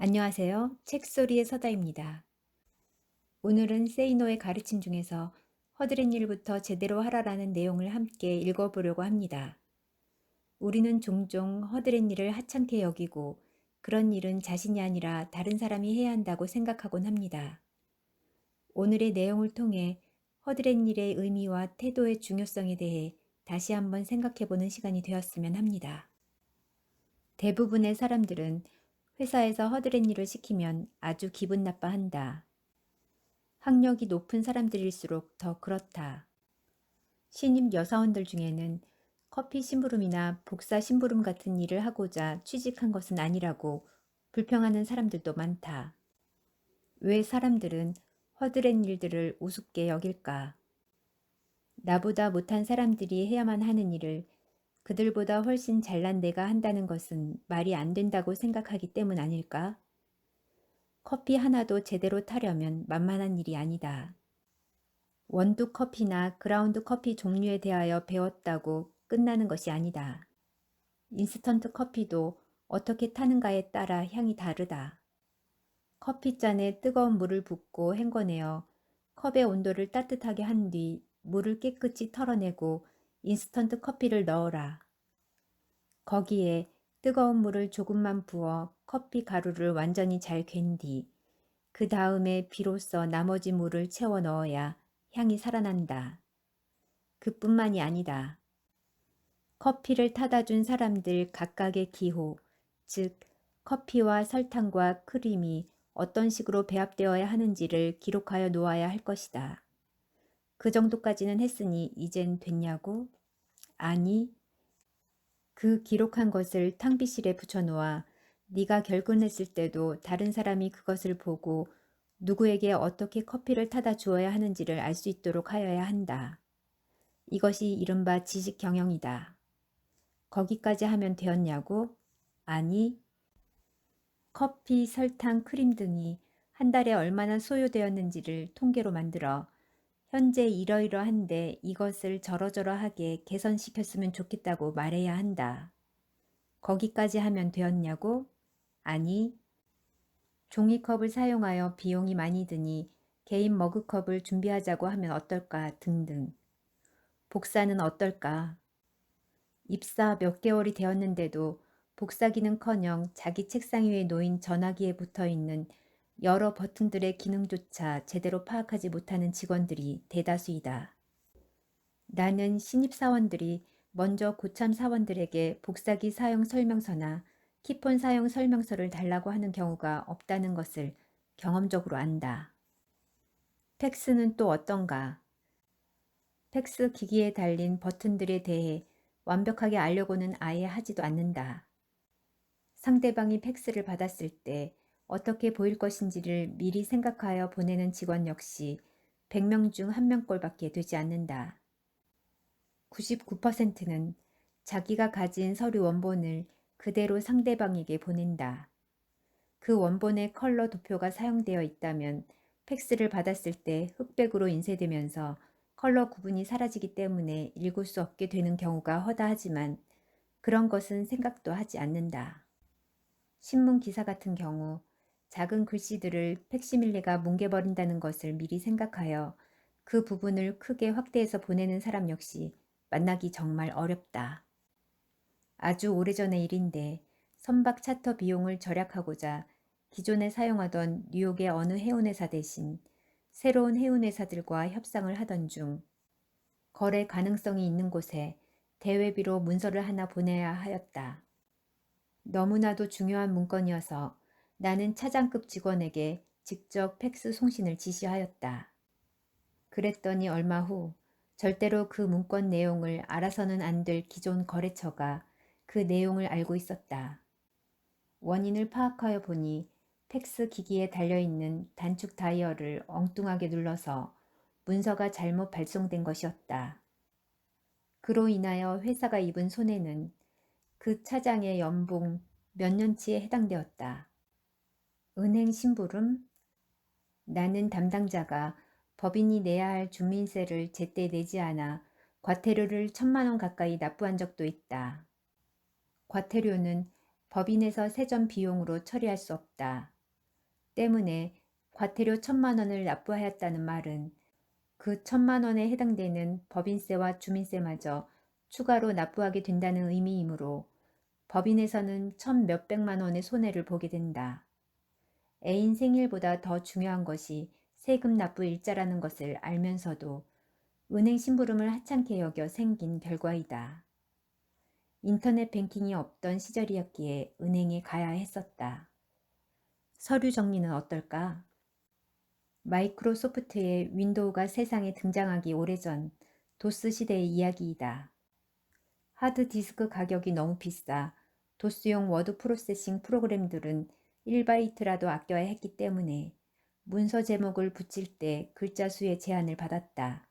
안녕하세요. 책소리의 서다입니다. 오늘은 세이노의 가르침 중에서 허드렛 일부터 제대로 하라라는 내용을 함께 읽어보려고 합니다. 우리는 종종 허드렛 일을 하찮게 여기고 그런 일은 자신이 아니라 다른 사람이 해야 한다고 생각하곤 합니다. 오늘의 내용을 통해 허드렛 일의 의미와 태도의 중요성에 대해 다시 한번 생각해보는 시간이 되었으면 합니다. 대부분의 사람들은 회사에서 허드렛 일을 시키면 아주 기분 나빠한다. 학력이 높은 사람들일수록 더 그렇다. 신입 여사원들 중에는 커피 심부름이나 복사 심부름 같은 일을 하고자 취직한 것은 아니라고 불평하는 사람들도 많다. 왜 사람들은 허드렛 일들을 우습게 여길까? 나보다 못한 사람들이 해야만 하는 일을 그들보다 훨씬 잘난 내가 한다는 것은 말이 안 된다고 생각하기 때문 아닐까? 커피 하나도 제대로 타려면 만만한 일이 아니다. 원두 커피나 그라운드 커피 종류에 대하여 배웠다고 끝나는 것이 아니다. 인스턴트 커피도 어떻게 타는가에 따라 향이 다르다. 커피잔에 뜨거운 물을 붓고 헹궈내어 컵의 온도를 따뜻하게 한 뒤 물을 깨끗이 털어내고 인스턴트 커피를 넣어라. 거기에 뜨거운 물을 조금만 부어 커피 가루를 완전히 잘 괸 뒤 그 다음에 비로소 나머지 물을 채워 넣어야 향이 살아난다. 그뿐만이 아니다. 커피를 타다 준 사람들 각각의 기호, 즉 커피와 설탕과 크림이 어떤 식으로 배합되어야 하는지를 기록하여 놓아야 할 것이다. 그 정도까지는 했으니 이젠 됐냐고? 아니, 그 기록한 것을 탕비실에 붙여놓아 네가 결근했을 때도 다른 사람이 그것을 보고 누구에게 어떻게 커피를 타다 주어야 하는지를 알 수 있도록 하여야 한다. 이것이 이른바 지식 경영이다. 거기까지 하면 되었냐고? 아니, 커피, 설탕, 크림 등이 한 달에 얼마나 소요되었는지를 통계로 만들어 현재 이러이러한데 이것을 저러저러하게 개선시켰으면 좋겠다고 말해야 한다. 거기까지 하면 되었냐고? 아니, 종이컵을 사용하여 비용이 많이 드니 개인 머그컵을 준비하자고 하면 어떨까 등등. 복사는 어떨까? 입사 몇 개월이 되었는데도 복사기는커녕 자기 책상 위에 놓인 전화기에 붙어있는 여러 버튼들의 기능조차 제대로 파악하지 못하는 직원들이 대다수이다. 나는 신입사원들이 먼저 고참 사원들에게 복사기 사용 설명서나 키폰 사용 설명서를 달라고 하는 경우가 없다는 것을 경험적으로 안다. 팩스는 또 어떤가? 팩스 기기에 달린 버튼들에 대해 완벽하게 알려고는 아예 하지도 않는다. 상대방이 팩스를 받았을 때 어떻게 보일 것인지를 미리 생각하여 보내는 직원 역시 100명 중 1명꼴밖에 되지 않는다. 99%는 자기가 가진 서류 원본을 그대로 상대방에게 보낸다. 그 원본에 컬러 도표가 사용되어 있다면 팩스를 받았을 때 흑백으로 인쇄되면서 컬러 구분이 사라지기 때문에 읽을 수 없게 되는 경우가 허다하지만 그런 것은 생각도 하지 않는다. 신문 기사 같은 경우 작은 글씨들을 팩시밀리가 뭉개버린다는 것을 미리 생각하여 그 부분을 크게 확대해서 보내는 사람 역시 만나기 정말 어렵다. 아주 오래전의 일인데 선박 차터 비용을 절약하고자 기존에 사용하던 뉴욕의 어느 해운회사 대신 새로운 해운회사들과 협상을 하던 중 거래 가능성이 있는 곳에 대외비로 문서를 하나 보내야 하였다. 너무나도 중요한 문건이어서 나는 차장급 직원에게 직접 팩스 송신을 지시하였다. 그랬더니 얼마 후 절대로 그 문건 내용을 알아서는 안 될 기존 거래처가 그 내용을 알고 있었다. 원인을 파악하여 보니 팩스 기기에 달려있는 단축 다이얼을 엉뚱하게 눌러서 문서가 잘못 발송된 것이었다. 그로 인하여 회사가 입은 손해는 그 차장의 연봉 몇 년치에 해당되었다. 은행 심부름? 나는 담당자가 법인이 내야 할 주민세를 제때 내지 않아 과태료를 1,000만 원 가까이 납부한 적도 있다. 과태료는 법인에서 세전 비용으로 처리할 수 없다. 때문에 과태료 1,000만 원을 납부하였다는 말은 그 1,000만 원에 해당되는 법인세와 주민세마저 추가로 납부하게 된다는 의미이므로 법인에서는 천 몇백만 원의 손해를 보게 된다. 애인 생일보다 더 중요한 것이 세금 납부 일자라는 것을 알면서도 은행 심부름을 하찮게 여겨 생긴 결과이다. 인터넷 뱅킹이 없던 시절이었기에 은행에 가야 했었다. 서류 정리는 어떨까? 마이크로소프트의 윈도우가 세상에 등장하기 오래전 도스 시대의 이야기이다. 하드디스크 가격이 너무 비싸 도스용 워드 프로세싱 프로그램들은 1바이트라도 아껴야 했기 때문에 문서 제목을 붙일 때 글자 수의 제한을 받았다.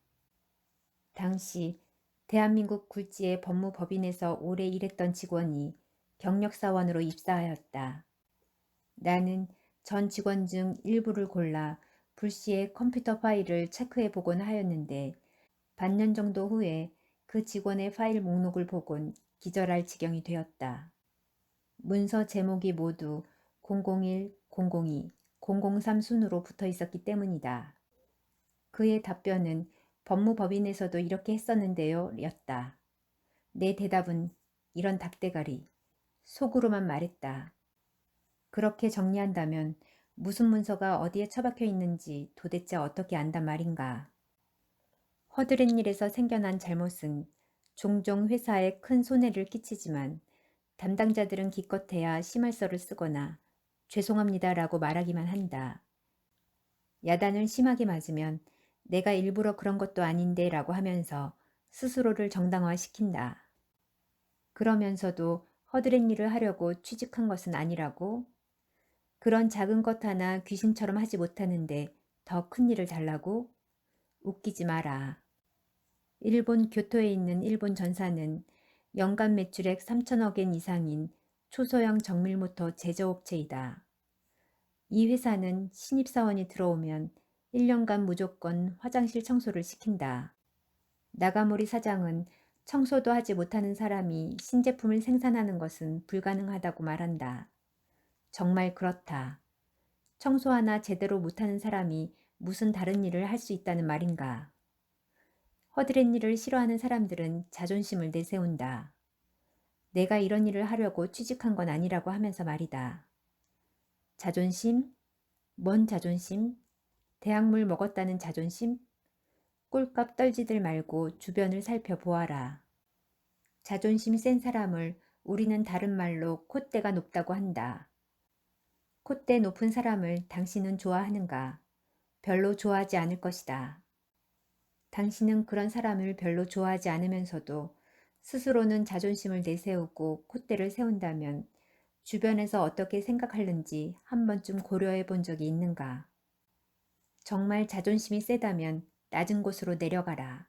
당시 대한민국 굴지의 법무법인에서 오래 일했던 직원이 경력사원으로 입사하였다. 나는 전 직원 중 일부를 골라 불시에 컴퓨터 파일을 체크해보곤 하였는데 반년 정도 후에 그 직원의 파일 목록을 보곤 기절할 지경이 되었다. 문서 제목이 모두 001, 002, 003 순으로 붙어 있었기 때문이다. 그의 답변은 법무법인에서도 이렇게 했었는데요 였다. 내 대답은 이런 닭대가리, 속으로만 말했다. 그렇게 정리한다면 무슨 문서가 어디에 처박혀 있는지 도대체 어떻게 안단 말인가. 허드렛 일에서 생겨난 잘못은 종종 회사에 큰 손해를 끼치지만 담당자들은 기껏해야 심할서를 쓰거나 죄송합니다라고 말하기만 한다. 야단을 심하게 맞으면 내가 일부러 그런 것도 아닌데 라고 하면서 스스로를 정당화시킨다. 그러면서도 허드렛 일을 하려고 취직한 것은 아니라고? 그런 작은 것 하나 귀신처럼 하지 못하는데 더 큰 일을 달라고? 웃기지 마라. 일본 교토에 있는 일본 전사는 연간 매출액 3천억 엔 이상인 초소형 정밀모터 제조업체이다. 이 회사는 신입사원이 들어오면 1년간 무조건 화장실 청소를 시킨다. 나가모리 사장은 청소도 하지 못하는 사람이 신제품을 생산하는 것은 불가능하다고 말한다. 정말 그렇다. 청소 하나 제대로 못하는 사람이 무슨 다른 일을 할 수 있다는 말인가. 허드렛 일을 싫어하는 사람들은 자존심을 내세운다. 내가 이런 일을 하려고 취직한 건 아니라고 하면서 말이다. 자존심? 뭔 자존심? 대학물 먹었다는 자존심? 꼴값 떨지들 말고 주변을 살펴보아라. 자존심 센 사람을 우리는 다른 말로 콧대가 높다고 한다. 콧대 높은 사람을 당신은 좋아하는가? 별로 좋아하지 않을 것이다. 당신은 그런 사람을 별로 좋아하지 않으면서도 스스로는 자존심을 내세우고 콧대를 세운다면 주변에서 어떻게 생각하는지 한 번쯤 고려해 본 적이 있는가? 정말 자존심이 세다면 낮은 곳으로 내려가라.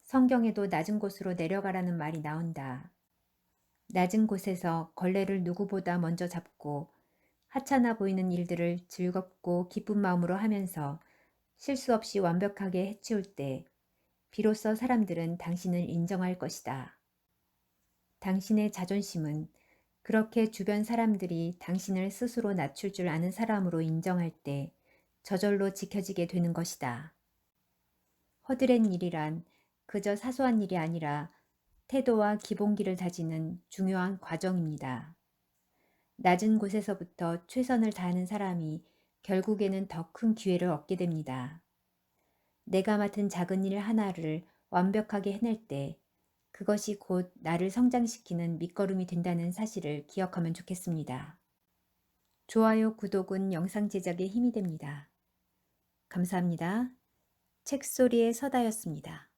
성경에도 낮은 곳으로 내려가라는 말이 나온다. 낮은 곳에서 걸레를 누구보다 먼저 잡고 하찮아 보이는 일들을 즐겁고 기쁜 마음으로 하면서 실수 없이 완벽하게 해치울 때 비로소 사람들은 당신을 인정할 것이다. 당신의 자존심은 그렇게 주변 사람들이 당신을 스스로 낮출 줄 아는 사람으로 인정할 때 저절로 지켜지게 되는 것이다. 허드렛 일이란 그저 사소한 일이 아니라 태도와 기본기를 다지는 중요한 과정입니다. 낮은 곳에서부터 최선을 다하는 사람이 결국에는 더 큰 기회를 얻게 됩니다. 내가 맡은 작은 일 하나를 완벽하게 해낼 때 그것이 곧 나를 성장시키는 밑거름이 된다는 사실을 기억하면 좋겠습니다. 좋아요, 구독은 영상 제작에 힘이 됩니다. 감사합니다. 책소리의 서다였습니다.